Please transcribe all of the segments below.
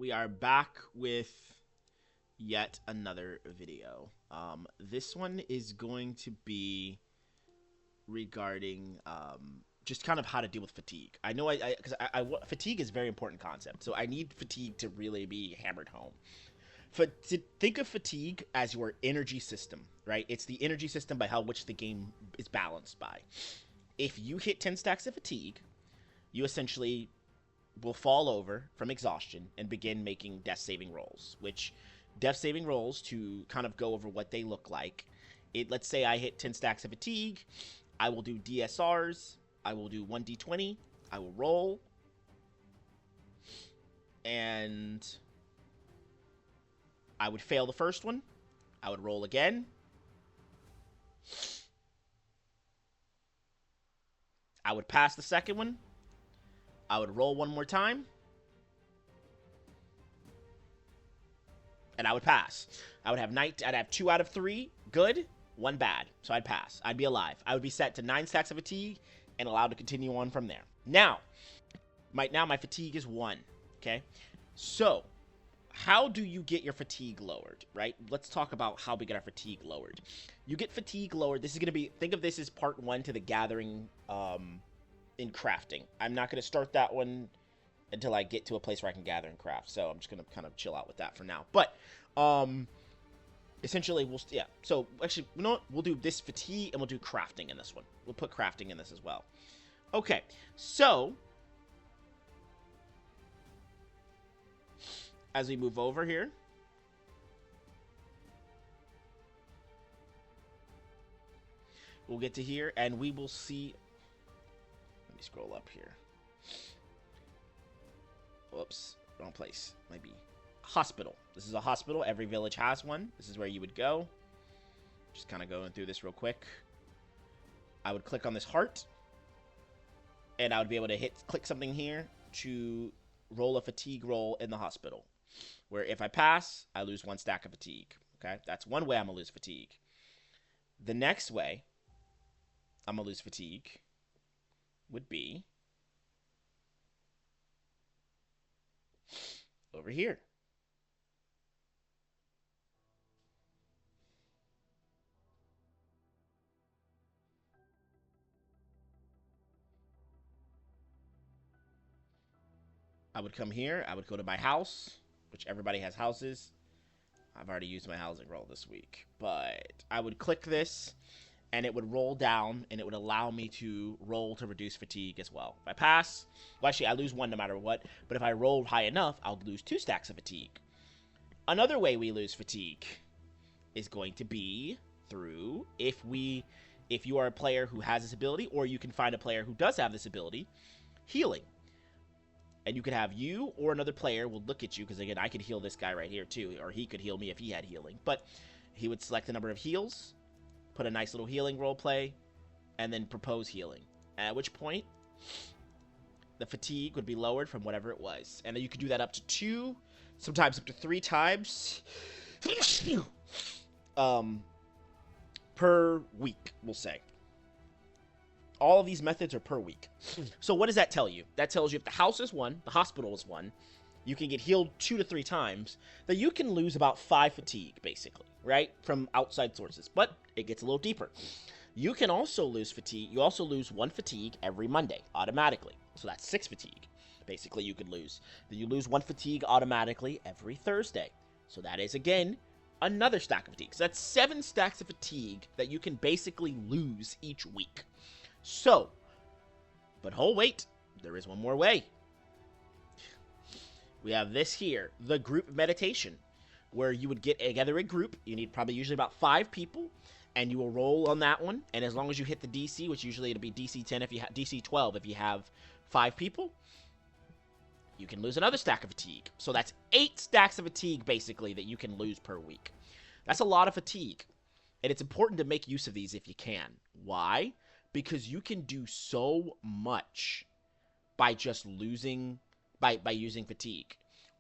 We are back with yet another video. This one is going to be regarding just kind of how to deal with fatigue. I know because fatigue is a very important concept, so I need fatigue to really be hammered home. Think of fatigue as your energy system, right? It's the energy system by how which the game is balanced by. If you hit 10 stacks of fatigue, you essentially will fall over from exhaustion and begin making death saving rolls, which death saving rolls, to kind of go over what they look like. Let's say I hit 10 stacks of fatigue, I will do DSRs, I will do 1d20, I will roll, and I would fail the first one, I would roll again, I would pass the second one, I would roll one more time, and I would pass. I'd have 2 out of 3 good, 1 bad, so I'd pass. I'd be alive. I would be set to 9 stacks of fatigue and allowed to continue on from there. Now my fatigue is 1, okay? So, how do you get your fatigue lowered, right? Let's talk about how we get our fatigue lowered. You get fatigue lowered. This is going to be, think of this as part 1 to the gathering in crafting. I'm not going to start that one until I get to a place where I can gather and craft. So I'm just going to kind of chill out with that for now. But essentially, so actually, you know what? We'll do this fatigue and we'll do crafting in this one. We'll put crafting in this as well. Okay, so as we move over here, we'll get to here and we will see. Let me scroll up here. Whoops, wrong place. Might be hospital. This is a hospital. Every village has one. This is where you would go. Just kind of going through this real quick. I would click on this heart, and I would be able to click something here to roll a fatigue roll in the hospital, where if I pass, I lose 1 stack of fatigue. Okay, that's one way I'm gonna lose fatigue. The next way I'm gonna lose fatigue would be over here. I would come here, I would go to my house, which everybody has houses. I've already used my housing roll this week, but I would click this and it would roll down and it would allow me to roll to reduce fatigue as well. If I pass, well, actually I lose 1 no matter what, but if I roll high enough, I'll lose 2 stacks of fatigue. Another way we lose fatigue is going to be through, if you are a player who has this ability, or you can find a player who does have this ability, healing. And you could have you or another player will look at you, because again, I could heal this guy right here too, or he could heal me if he had healing. But he would select the number of heals, put a nice little healing role play, and then propose healing. At which point, the fatigue would be lowered from whatever it was. And then you could do that up to 2, sometimes up to 3 times per week, we'll say. All of these methods are per week. So what does that tell you? That tells you if the house is 1, the hospital is 1, you can get healed 2 to 3 times, that you can lose about 5 fatigue, basically, right? From outside sources. But it gets a little deeper. You can also lose fatigue. You also lose 1 fatigue every Monday, automatically. So that's 6 fatigue, basically, you could lose. Then you lose 1 fatigue automatically every Thursday. So that is, again, another stack of fatigue. So that's 7 stacks of fatigue that you can basically lose each week. So, but wait, there is one more way. We have this here, the group meditation, where you would get together a group. You need probably usually about 5 people, and you will roll on that one. And as long as you hit the DC, which usually it'll be DC 10 if you have DC 12 if you have 5 people, you can lose another stack of fatigue. So that's 8 stacks of fatigue basically that you can lose per week. That's a lot of fatigue, and it's important to make use of these if you can. Why? Because you can do so much by just losing, by using fatigue.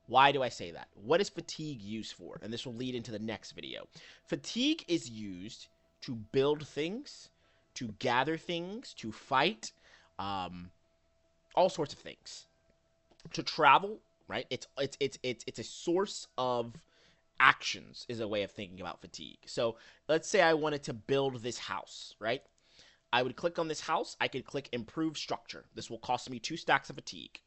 Why do I say that? What is fatigue used for? And this will lead into the next video. Fatigue is used to build things, to gather things, to fight, all sorts of things. To travel, right? It's a source of actions is a way of thinking about fatigue. So let's say I wanted to build this house, right? I would click on this house. I could click improve structure. This will cost me 2 stacks of fatigue.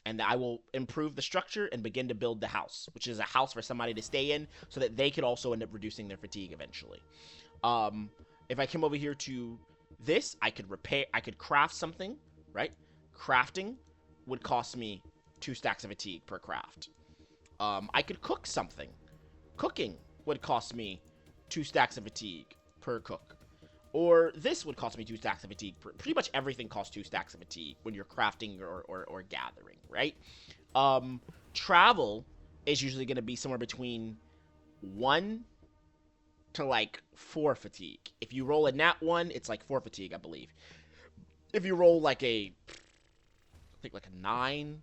And I will improve the structure and begin to build the house, which is a house for somebody to stay in so that they could also end up reducing their fatigue eventually. If I come over here to this, I could repair, I could craft something, right? Crafting would cost me 2 stacks of fatigue per craft. I could cook something. Cooking would cost me 2 stacks of fatigue per cook. Or this would cost me 2 stacks of fatigue. Pretty much everything costs 2 stacks of fatigue when you're crafting or gathering, right? Travel is usually going to be somewhere between 1 to like 4 fatigue. If you roll a nat 1, it's like 4 fatigue, I believe. If you roll like I think like a 9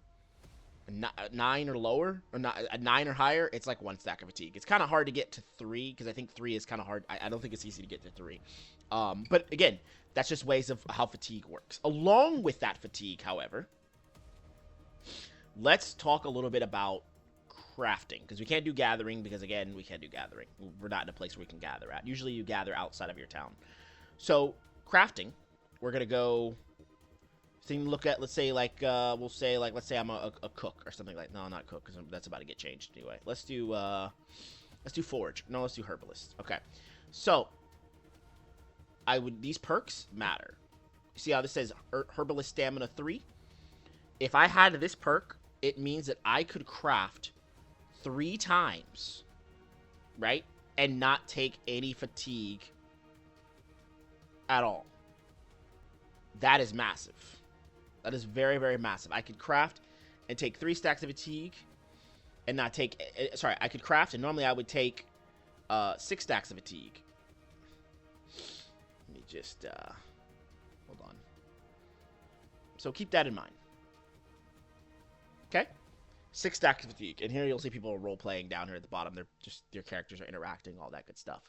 or lower, or not a 9 or higher, it's like 1 stack of fatigue. It's kind of hard to get to 3 because I think 3 is kind of hard. I don't think it's easy to get to 3. But again, that's just ways of how fatigue works. Along with that fatigue, however, let's talk a little bit about crafting, because we can't do gathering, because again, we can't do gathering. We're not in a place where we can gather at. Usually you gather outside of your town. So crafting, we're gonna go look at, let's say like we'll say like, let's say I'm a cook or something like, no, not cook, because that's about to get changed anyway. Let's do forge. No, let's do herbalist. Okay, so these perks matter. You see how this says herbalist stamina 3? If I had this perk, it means that I could craft 3 times, right, and not take any fatigue at all. That is massive. That is very, very massive. I could craft and take 3 stacks of fatigue and not take... Sorry, I could craft, and normally I would take 6 stacks of fatigue. Let me just... hold on. So keep that in mind. Okay? 6 stacks of fatigue. And here you'll see people role-playing down here at the bottom. They're just... Their characters are interacting, all that good stuff.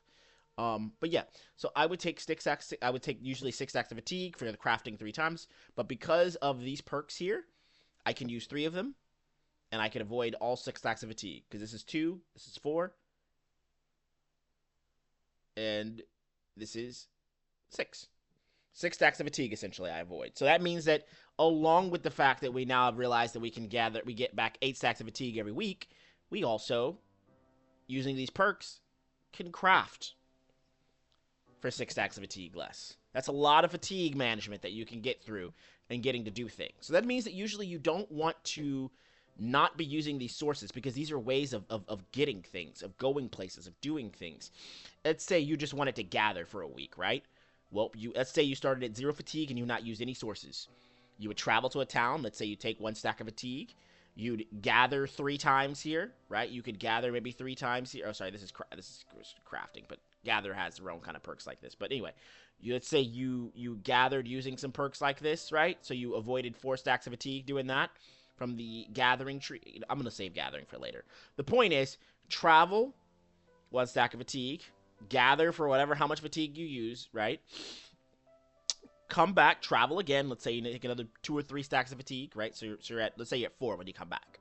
But yeah, so I would take 6 stacks. I would take usually 6 stacks of fatigue for the crafting 3 times. But because of these perks here, I can use 3 of them, and I can avoid all 6 stacks of fatigue, because this is 2, this is 4, and this is 6. 6 stacks of fatigue essentially I avoid. So that means that along with the fact that we now have realized that we get back 8 stacks of fatigue every week, we also, using these perks, can craft for 6 stacks of fatigue less. That's a lot of fatigue management that you can get through and getting to do things. So that means that usually you don't want to not be using these sources, because these are ways of getting things, of going places, of doing things. Let's say you just wanted to gather for a week, right? Well, let's say you started at 0 fatigue and you not used any sources. You would travel to a town. Let's say you take 1 stack of fatigue. You'd gather 3 times here, right? You could gather maybe 3 times here. Oh, sorry, this is crafting, but gather has their own kind of perks like this. But anyway, let's say you gathered using some perks like this, right? So you avoided 4 stacks of fatigue doing that from the gathering tree. I'm going to save gathering for later. The point is, travel 1 stack of fatigue, gather for how much fatigue you use, right? Come back, travel again. Let's say you take another 2 or 3 stacks of fatigue, right? So you're at, let's say you're at 4 when you come back,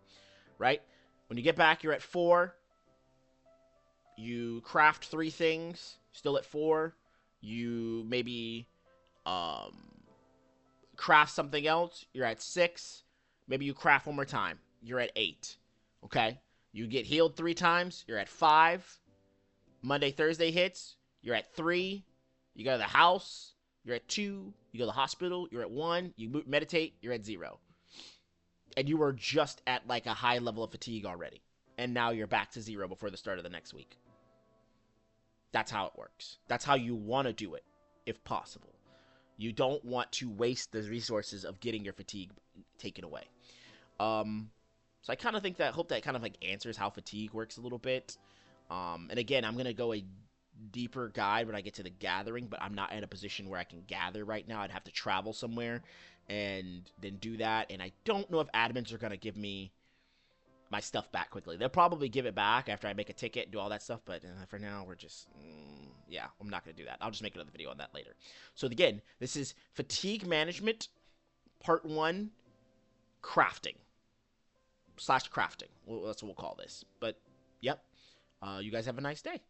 right? When you get back, you're at 4. You craft 3 things, still at 4. You maybe craft something else, you're at 6. Maybe you craft 1 more time, you're at 8. Okay? You get healed 3 times, you're at 5. Monday, Thursday hits, you're at 3. You go to the house, you're at 2. You go to the hospital, you're at 1. You meditate, you're at 0. And you were just at like a high level of fatigue already. And now you're back to 0 before the start of the next week. That's how it works. That's how you want to do it, if possible. You don't want to waste the resources of getting your fatigue taken away. So I kind of think hope that kind of like answers how fatigue works a little bit. And again, I'm going to go a deeper guide when I get to the gathering, but I'm not in a position where I can gather right now. I'd have to travel somewhere and then do that. And I don't know if admins are going to give me my stuff back quickly. They'll probably give it back after I make a ticket and do all that stuff, but for now, we're just, yeah, I'm not going to do that. I'll just make another video on that later. So again, this is Fatigue Management, Part 1, Crafting. slash crafting. Well, that's what we'll call this. But, yep. You guys have a nice day.